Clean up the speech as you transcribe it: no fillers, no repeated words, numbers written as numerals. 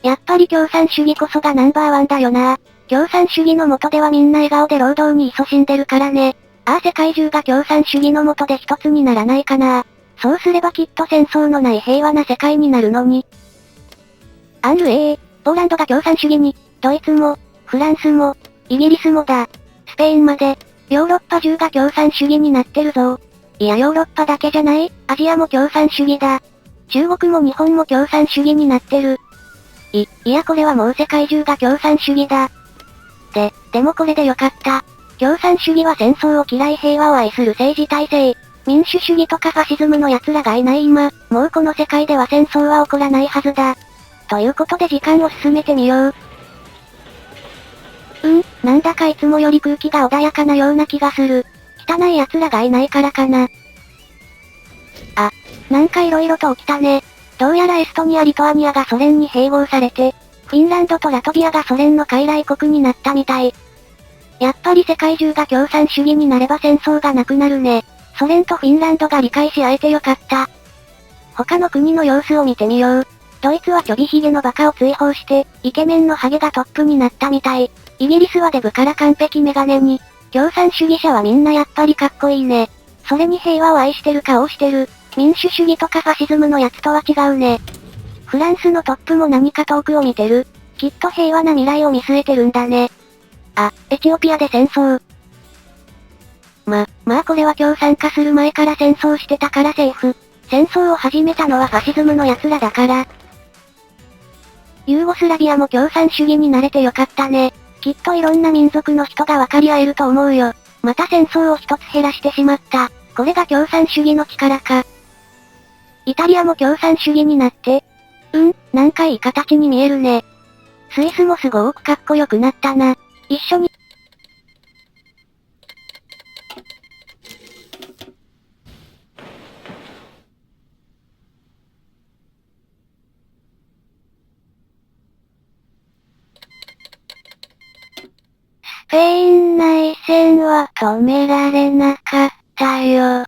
やっぱり共産主義こそがナンバーワンだよな。共産主義の下ではみんな笑顔で労働に勤しんでるからね。ああ世界中が共産主義の下で一つにならないかな。そうすればきっと戦争のない平和な世界になるのに。ポーランドが共産主義に、ドイツも、フランスも、イギリスもだ。スペインまで、ヨーロッパ中が共産主義になってるぞ。いやヨーロッパだけじゃない、アジアも共産主義だ。中国も日本も共産主義になってる。いやこれはもう世界中が共産主義だ。でもこれでよかった。共産主義は戦争を嫌い平和を愛する政治体制。民主主義とかファシズムの奴らがいない今、もうこの世界では戦争は起こらないはずだ。ということで時間を進めてみよう。なんだかいつもより空気が穏やかなような気がする。汚い奴らがいないからかな。なんか色々と起きたね。どうやらエストニア・リトアニアがソ連に併合されて、フィンランドとラトビアがソ連の傀儡国になったみたい。やっぱり世界中が共産主義になれば戦争がなくなるね。ソ連とフィンランドが理解し合えてよかった。他の国の様子を見てみよう。ドイツはちょびひげのバカを追放して、イケメンのハゲがトップになったみたい。イギリスはデブから完璧メガネに、共産主義者はみんなやっぱりかっこいいね。それに平和を愛してる顔をしてる。民主主義とかファシズムのやつとは違うね。フランスのトップも何か遠くを見てる。きっと平和な未来を見据えてるんだね。エチオピアで戦争。まあこれは共産化する前から戦争してたからセーフ。戦争を始めたのはファシズムの奴らだから。ユーゴスラビアも共産主義になれてよかったね。きっといろんな民族の人が分かり合えると思うよ。また戦争を一つ減らしてしまった。これが共産主義の力か。イタリアも共産主義になって。なんかいい形に見えるね。スイスもすごくかっこよくなったな。一緒に。スペイン内戦は止められなかったよ。